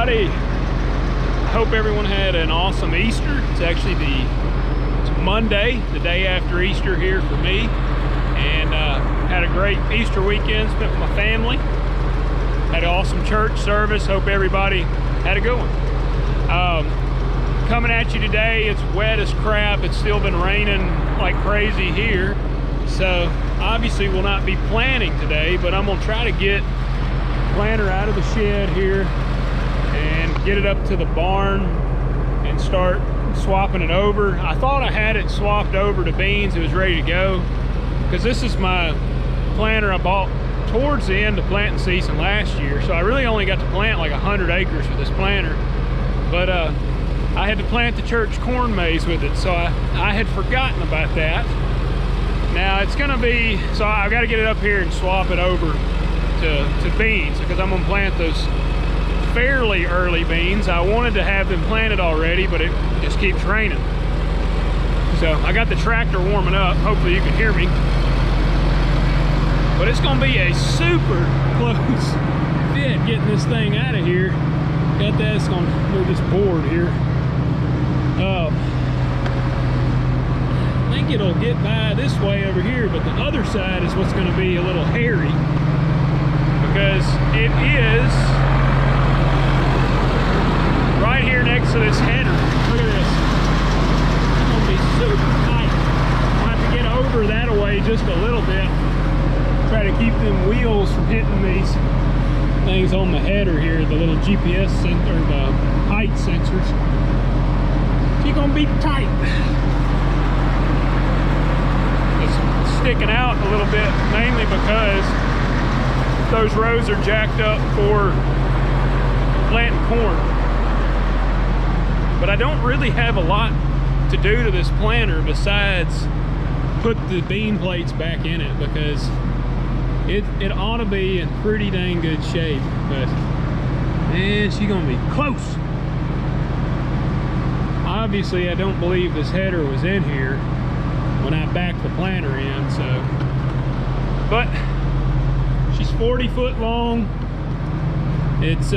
everybody. I hope everyone had an awesome Easter. It's actually it's Monday, the day after Easter here for me. And had a great Easter weekend, spent with my family. Had an awesome church service. Hope everybody had a good one. Coming at you today, it's wet as crap. It's still been raining like crazy here. So obviously we'll not be planting today, but I'm gonna try to get the planter out of the shed here and get it up to the barn and start swapping it over. I thought I had it swapped over to beans. It was ready to go, because this is my planter I bought towards the end of planting season last year. So I really only got to plant like 100 acres with this planter, but I had to plant the church corn maze with it, so I had forgotten about that. Now it's gonna be, so I've got to get it up here and swap it over to beans, because I'm gonna plant those fairly early beans. I wanted to have them planted already, but it just keeps raining. So I got the tractor warming up. Hopefully you can hear me. But it's gonna be a super close fit getting this thing out of here. Got that, it's gonna move this board here. I think it'll get by this way over here, but the other side is what's gonna be a little hairy, because it is right here next to this header. Look at this. It's gonna be super tight. I'll have to get over that away just a little bit. Try to keep them wheels from hitting these things on the header here, the little GPS sensor, the height sensors. She's gonna be tight. It's sticking out a little bit, mainly because those rows are jacked up for planting corn. But I don't really have a lot to do to this planter besides put the bean plates back in it, because it ought to be in pretty dang good shape. But man, she's gonna be close. Obviously I don't believe this header was in here when I backed the planter in, so, but she's 40 foot long. It's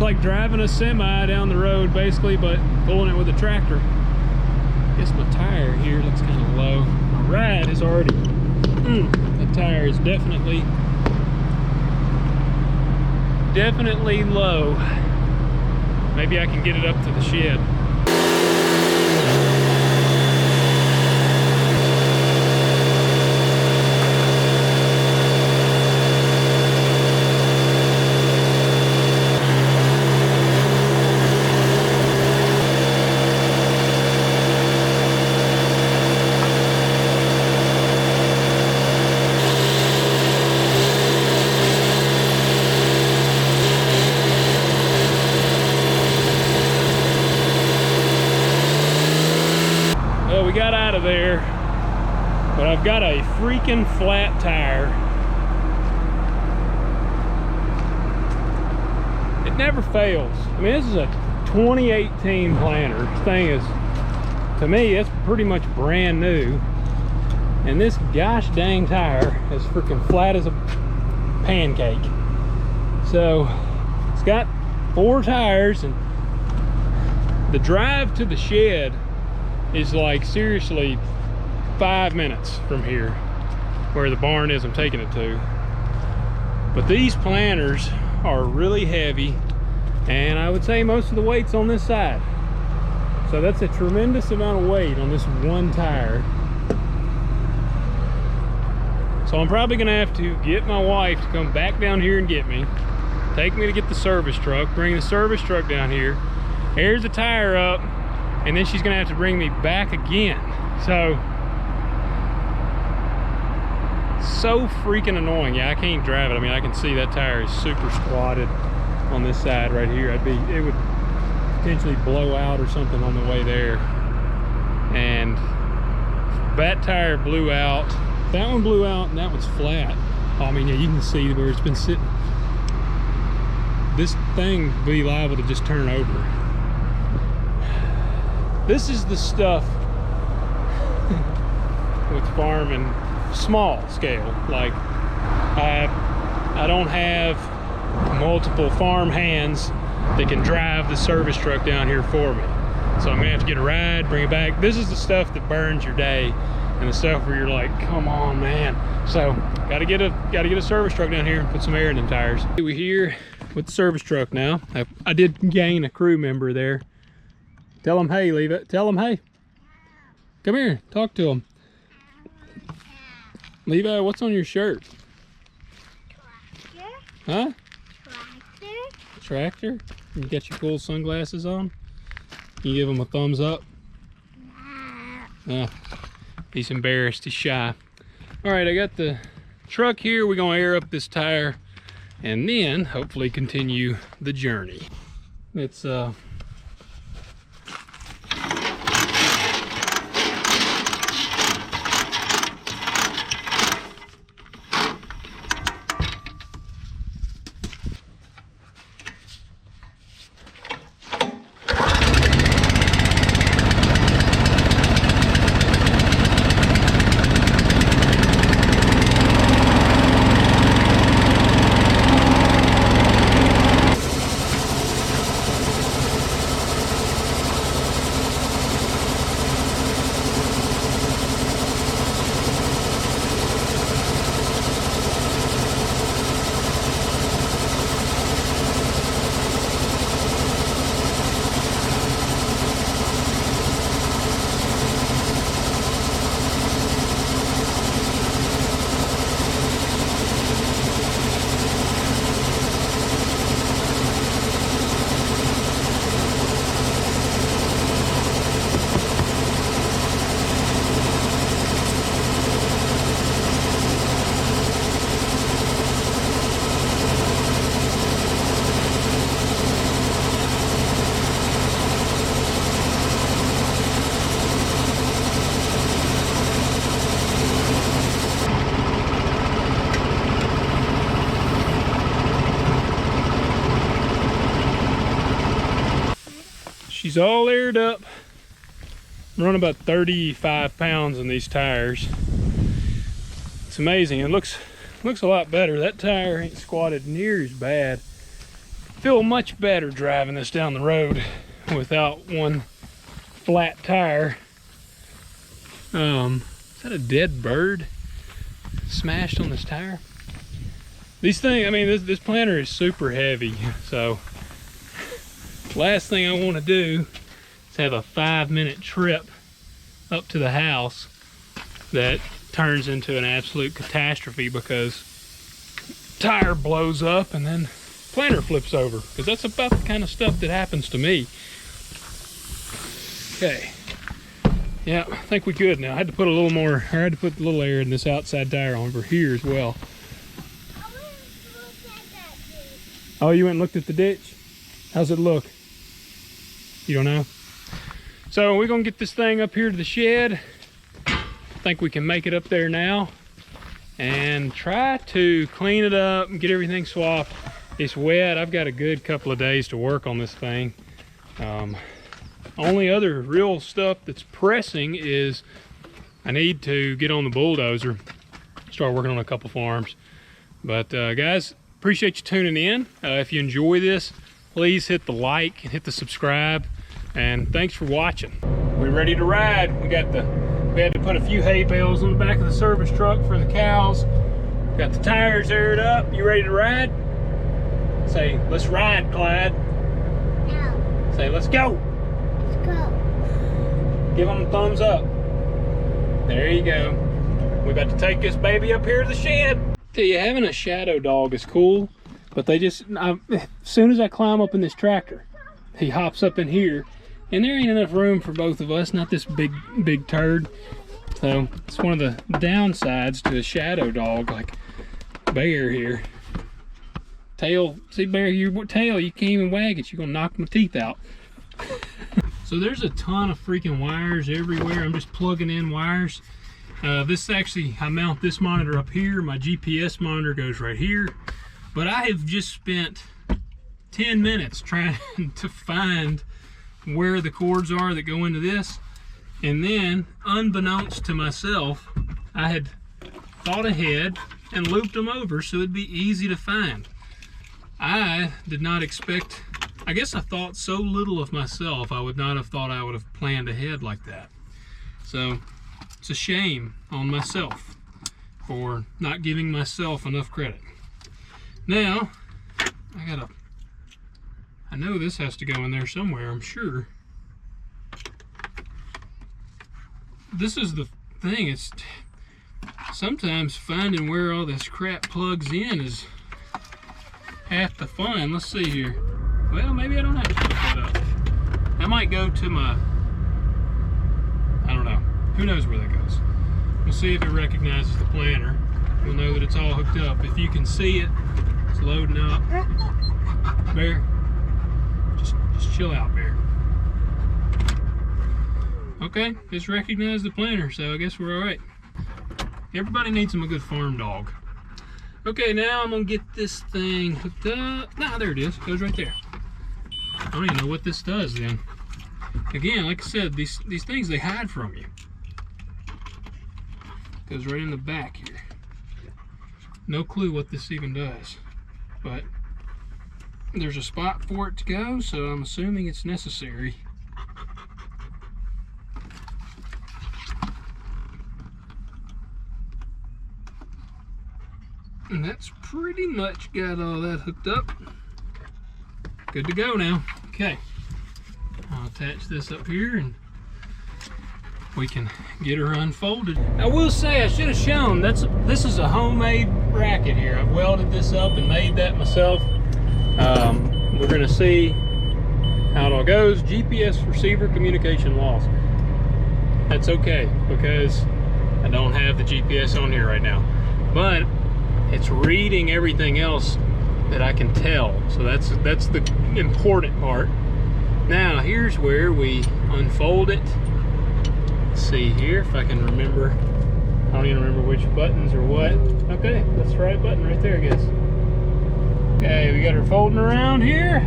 like driving a semi down the road basically, but pulling it with a tractor. Guess my tire here looks kind of low. My ride is already, the tire is definitely low. Maybe I can get it up to the shed. Well, we got out of there, but I've got a freaking flat tire. It never fails. I mean, this is a 2018 planter. This thing is, to me, it's pretty much brand new. And this gosh dang tire is freaking flat as a pancake. So it's got 4 tires, and the drive to the shed is like seriously 5 minutes from here, where the barn is I'm taking it to. But these planters are really heavy, and I would say most of the weight's on this side. So that's a tremendous amount of weight on this one tire. So I'm probably gonna have to get my wife to come back down here and get me, take me to get the service truck, bring the service truck down here, airs the tire up, and then she's gonna have to bring me back again. So freaking annoying. Yeah, I can't drive it. I mean, I can see that tire is super squatted on this side right here. It would potentially blow out or something on the way there. And that tire blew out. That one blew out, and that one's flat. I mean, yeah, you can see where it's been sitting. This thing would be liable to just turn over. This is the stuff with farming small scale. Like I don't have multiple farm hands that can drive the service truck down here for me. So I'm gonna have to get a ride, bring it back. This is the stuff that burns your day, and the stuff where you're like, come on, man. So gotta get a service truck down here and put some air in them tires. We're here with the service truck now. I did gain a crew member there. Tell them hey, leave it. Tell them hey. Come here, talk to them. Levi, what's on your shirt? Tractor. Huh? Tractor. Tractor? You got your cool sunglasses on? Can you give him a thumbs up? No. He's embarrassed, he's shy. All right, I got the truck here. We're gonna air up this tire and then hopefully continue the journey. It's she's all aired up. I'm running about 35 pounds on these tires. It's amazing. It looks a lot better. That tire ain't squatted near as bad. Feel much better driving this down the road without one flat tire. Is that a dead bird smashed on this tire? These things, I mean, this planter is super heavy, so last thing I want to do is have a 5-minute trip up to the house that turns into an absolute catastrophe because tire blows up and then planter flips over, because that's about the kind of stuff that happens to me. Okay, yeah, I think we're good now. I had to put a little more, I had to put a little air in this outside tire over here as well. Oh, you went and looked at the ditch? How's it look? You don't know? So we're gonna get this thing up here to the shed. I think we can make it up there now and try to clean it up and get everything swapped. It's wet. I've got a good couple of days to work on this thing. Only other real stuff that's pressing is I need to get on the bulldozer, start working on a couple farms. But guys, appreciate you tuning in. If you enjoy this, please hit the like and hit the subscribe, and thanks for watching. We're ready to ride. We had to put a few hay bales on the back of the service truck for the cows. Got the tires aired up. You ready to ride? Say, let's ride, Clyde. No. Say, let's go. Let's go. Give them a thumbs up. There you go. We're about to take this baby up here to the shed. Tell you, having a shadow dog is cool, but they just, as soon as I climb up in this tractor, he hops up in here, and there ain't enough room for both of us, not this big turd. So it's one of the downsides to a shadow dog like Bear here. Tail, see Bear, your tail, you can't even wag it, you're gonna knock my teeth out. So there's a ton of freaking wires everywhere. I'm just plugging in wires. This actually, I mount this monitor up here. My GPS monitor goes right here. But I have just spent 10 minutes trying to find where the cords are that go into this. And then, unbeknownst to myself, I had thought ahead and looped them over so it'd be easy to find. I did not expect, I guess I thought so little of myself, I would not have thought I would have planned ahead like that. So it's a shame on myself for not giving myself enough credit. Now, I know this has to go in there somewhere, I'm sure. This is the thing, it's sometimes finding where all this crap plugs in is half the fun. Let's see here. Well, maybe I don't have to put that up. That might go to my, I don't know. Who knows where that goes? We'll see if it recognizes the planter. We'll know that it's all hooked up. If you can see it, it's loading up. Bear, just chill out, Bear. Okay, it's recognized the planter, so I guess we're all right. Everybody needs him a good farm dog. Okay, now I'm gonna get this thing hooked up. Nah, there it is. Goes right there. I don't even know what this does then. Again, like I said, these things, they hide from you. Goes right in the back here. No clue what this even does, but there's a spot for it to go, so I'm assuming it's necessary. And that's pretty much got all that hooked up. Good to go now. Okay, I'll attach this up here and we can get her unfolded. I will say, I should have shown, this is a homemade bracket here. I've welded this up and made that myself. We're gonna see how it all goes. GPS receiver communication lost. That's okay, because I don't have the GPS on here right now. But it's reading everything else that I can tell. So that's the important part. Now, here's where we unfold it. Let's see here if I can remember. I don't even remember which buttons or what. Okay, that's the right button right there, I guess. Okay, we got her folding around here.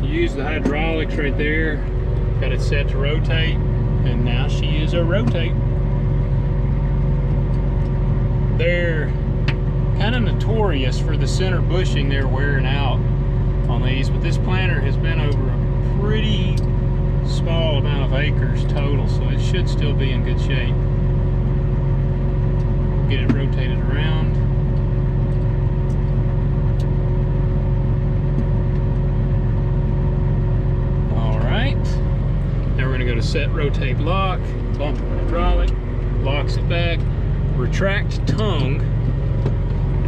Use the hydraulics right there. Got it set to rotate, and now she is a rotate. They're kind of notorious for the center bushing. They're wearing out on these, but this planter has been over a pretty small amount of acres total, so it should still be in good shape. Get it rotated around. All right, now we're going to go to set rotate lock, bump hydraulic, locks it back, retract tongue,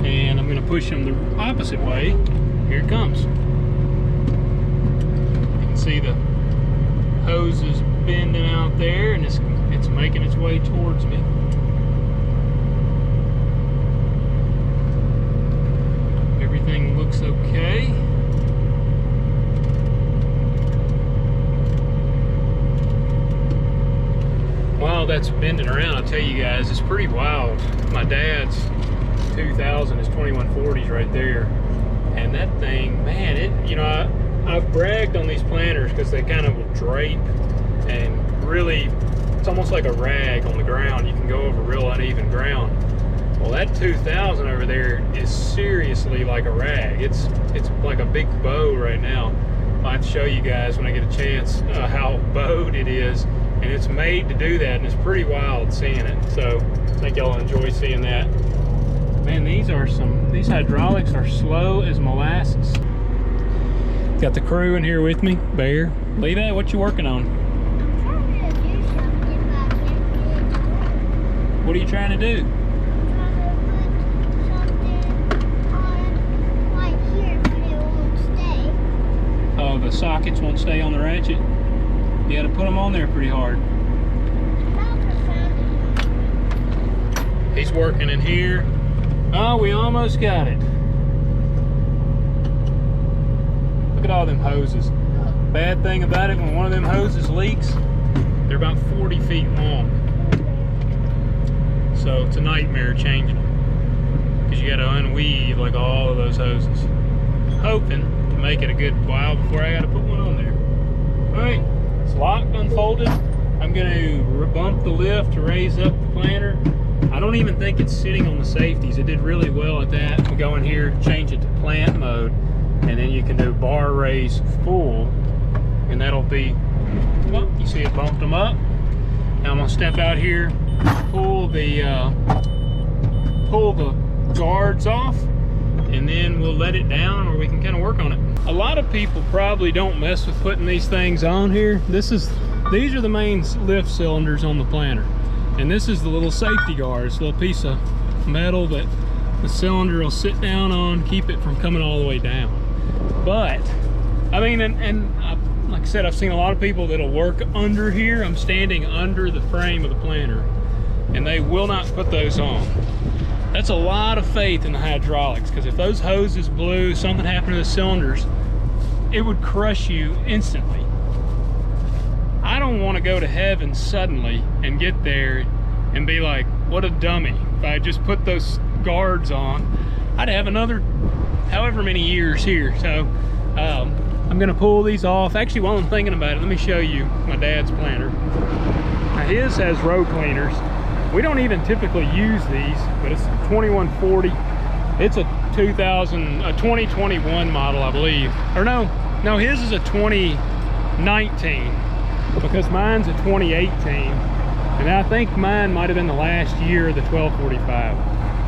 and I'm going to push them the opposite way. Here it comes. You can see the hose is bending out there, and it's making its way towards me. Everything looks okay. While that's bending around, I'll tell you guys, it's pretty wild. My dad's 2000 is 2140s right there, and that thing, man, it, you know, I've bragged on these planters because they kind of will drape, and really it's almost like a rag on the ground. You can go over real uneven ground. Well, that 2000 over there is seriously like a rag. It's like a big bow right now. I'll have to show you guys when I get a chance how bowed it is, and it's made to do that, and it's pretty wild seeing it. So I think y'all enjoy seeing that. Man, these hydraulics are slow as molasses. Got the crew in here with me. Bear, Lita, what you working on? I'm trying to do something, but I can't get it to work. What are you trying to do? I'm trying to put something on right here, but it won't stay. Oh, the sockets won't stay on the ratchet? You gotta put them on there pretty hard. He's working in here. Oh, we almost got it. Look at all them hoses. Bad thing about it, when one of them hoses leaks, they're about 40 feet long. So it's a nightmare changing them, because you got to unweave like all of those hoses. Hoping to make it a good while before I got to put one on there. All right, it's locked, unfolded. I'm going to bump the lift to raise up the planter. I don't even think it's sitting on the safeties. It did really well at that. We go in here, change it to plant mode, and then you can do bar raise full, and that'll be, well, you see it bumped them up. Now I'm gonna step out here, pull the guards off, and then we'll let it down, or we can kind of work on it. A lot of people probably don't mess with putting these things on here. These are the main lift cylinders on the planter, and this is the little safety guard. It's a little piece of metal that the cylinder will sit down on, keep it from coming all the way down. But I mean, like I said, I've seen a lot of people that'll work under here. I'm standing under the frame of the planter, and they will not put those on. That's a lot of faith in the hydraulics, because if those hoses blew, something happened to the cylinders, it would crush you instantly. I don't want to go to heaven suddenly and get there and be like, what a dummy. If I just put those guards on, I'd have another however many years here. So I'm gonna pull these off. Actually, while I'm thinking about it, let me show you my dad's planter. Now his has row cleaners. We don't even typically use these, but it's 2140. It's a 2021 model, I believe. Or no, his is a 2019, because mine's a 2018. And I think mine might have been the last year of the 1245.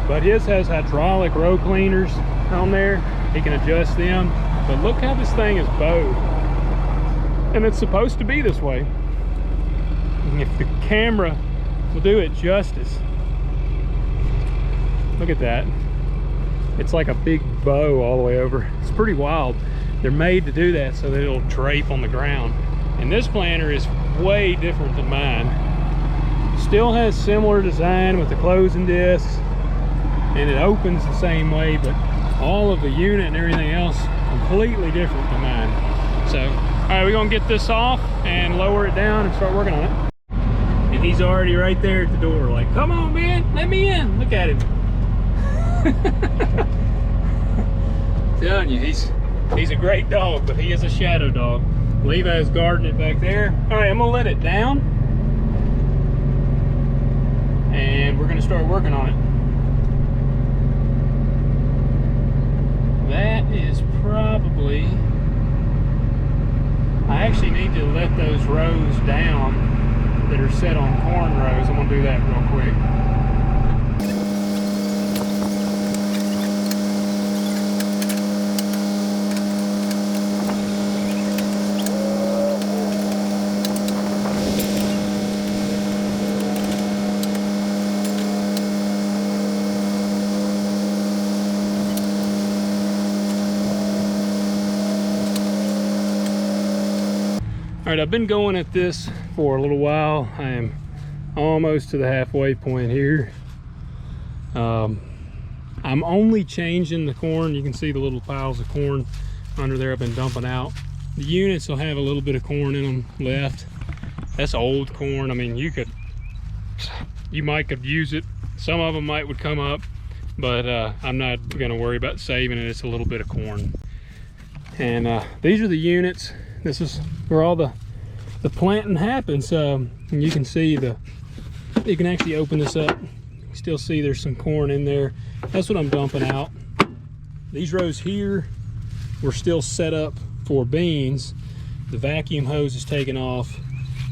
But his has hydraulic row cleaners on there. He can adjust them. But look how this thing is bowed. And it's supposed to be this way. And if the camera will do it justice, look at that. It's like a big bow all the way over. It's pretty wild. They're made to do that so that it'll drape on the ground. And this planter is way different than mine. Still has similar design with the closing discs, and it opens the same way, but all of the unit and everything else completely different than mine. So, all right, we're gonna get this off and lower it down and start working on it. And he's already right there at the door, like, come on, man, let me in. Look at him. Telling you, he's a great dog, but he is a shadow dog. Levi's guarding it back there. All right, I'm gonna let it down, and we're gonna start working on it. That is probably, I actually need to let those rows down that are set on corn rows. I'm gonna do that real quick. All right, I've been going at this for a little while. I am almost to the halfway point here. I'm only changing the corn. You can see the little piles of corn under there I've been dumping out. The units will have a little bit of corn in them left. That's old corn. I mean, you could use it. Some of them would come up, but I'm not gonna worry about saving it. It's a little bit of corn. And these are the units. This is where all the planting happens. And you can see you can actually open this up. You still see there's some corn in there. That's what I'm dumping out. These rows here were still set up for beans. The vacuum hose is taken off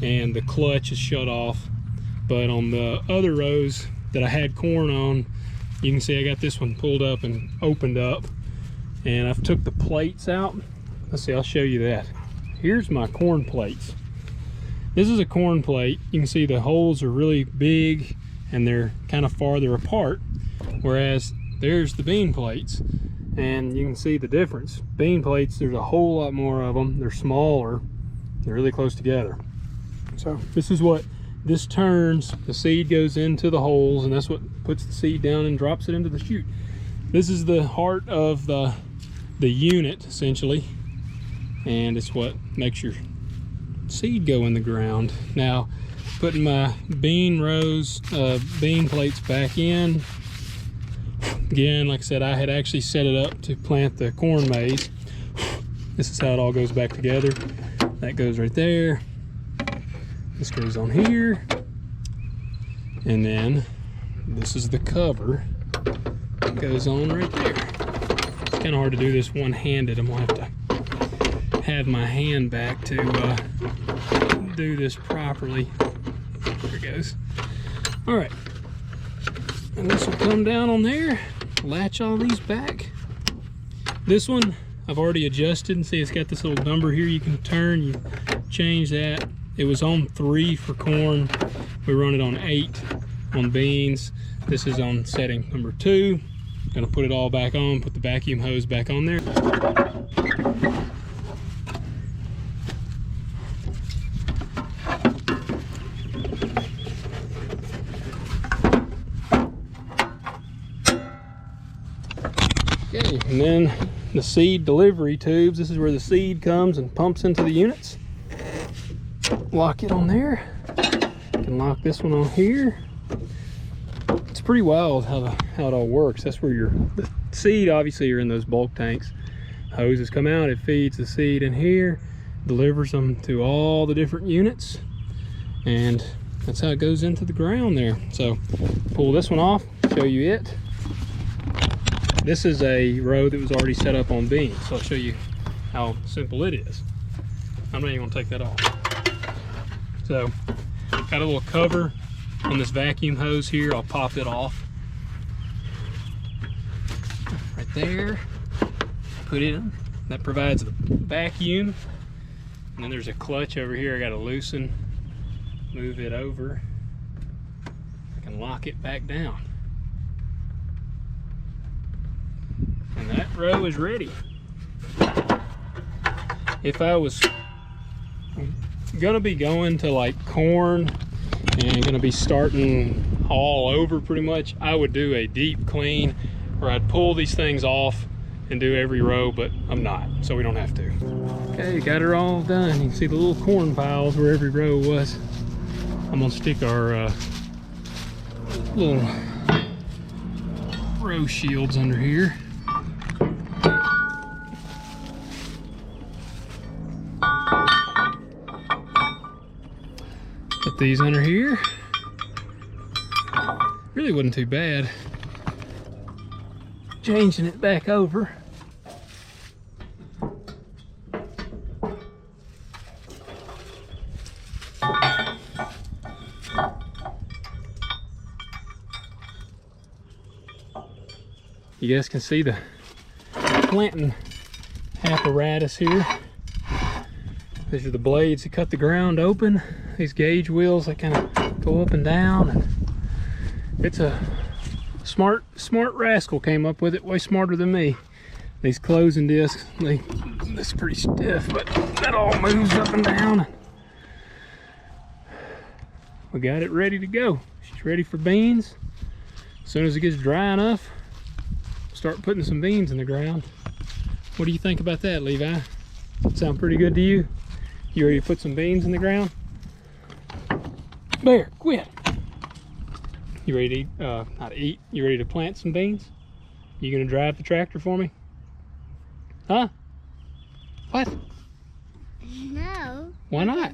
and the clutch is shut off. But on the other rows that I had corn on, you can see I got this one pulled up and opened up. And I've took the plates out. Let's see, I'll show you that. Here's my corn plates. This is a corn plate. You can see the holes are really big and they're kind of farther apart, whereas there's the bean plates, and you can see the difference. Bean plates, there's a whole lot more of them. They're smaller, they're really close together. So this is what this turns. The seed goes into the holes, and that's what puts the seed down and drops it into the chute. This is the heart of the unit, essentially, and it's what makes your seed go in the ground. Now, putting my bean rows, bean plates back in. Again, like I said, I had actually set it up to plant the corn maze. This is how it all goes back together. That goes right there. This goes on here. And then this is the cover that goes on right there. It's kind of hard to do this one-handed. I'm gonna have to have my hand back to do this properly. There it goes. All right, and this will come down on there, latch all these back. This one I've already adjusted, and see it's got this little number here you can turn. You change that. It was on 3 for corn. We run it on 8 on beans. This is on setting number 2. Gonna put it all back on, put the vacuum hose back on there. Okay, and then the seed delivery tubes. This is where the seed comes and pumps into the units. Lock it on there. You can lock this one on here. It's pretty wild how it all works. That's where the seed, obviously, are in those bulk tanks. Hoses come out, it feeds the seed in here, delivers them to all the different units, and that's how it goes into the ground there. So pull this one off, show you it. This is a row that was already set up on beans, so I'll show you how simple it is. I'm not even gonna take that off. So, got a little cover on this vacuum hose here. I'll pop it off. Right there, put it in. That provides the vacuum. And then there's a clutch over here I gotta loosen, move it over. I can lock it back down. And that row is ready. If I was gonna be going to like corn and gonna be starting all over pretty much, I would do a deep clean where I'd pull these things off and do every row, but I'm not, so we don't have to. Okay, got her all done. You can see the little corn piles where every row was. I'm gonna stick our little row shields under here. Put these under here. Really wasn't too bad. Changing it back over. You guys can see the planting apparatus here. These are the blades that cut the ground open. These gauge wheels that kind of go up and down. And it's a smart rascal came up with it, way smarter than me. These closing discs, this is pretty stiff, but that all moves up and down. We got it ready to go. She's ready for beans. As soon as it gets dry enough, start putting some beans in the ground. What do you think about that, Levi? Sound pretty good to you? You ready to put some beans in the ground? Bear, quit. You ready to eat, not eat, you ready to plant some beans? You gonna drive the tractor for me? Huh? What? No. Why not?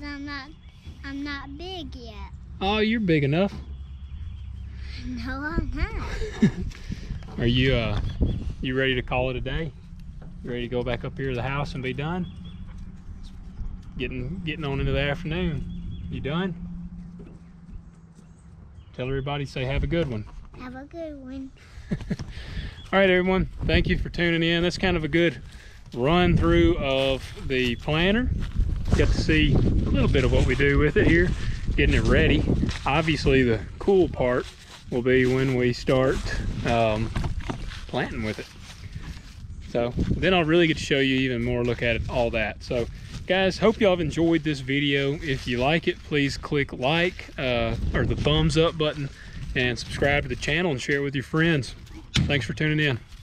I'm not big yet. Oh, you're big enough. No, I'm not. Are you you ready to call it a day? You ready to go back up here to the house and be done? Getting on into the afternoon. You done? Tell everybody, say have a good one. Have a good one. All right, everyone. Thank you for tuning in. That's kind of a good run through of the planter. Got to see a little bit of what we do with it here, getting it ready. Obviously, the cool part will be when we start planting with it. So then I'll really get to show you even more, look at it, all that. So guys, hope y'all have enjoyed this video. If you like it, please click like or the thumbs up button and subscribe to the channel and share it with your friends. Thanks for tuning in.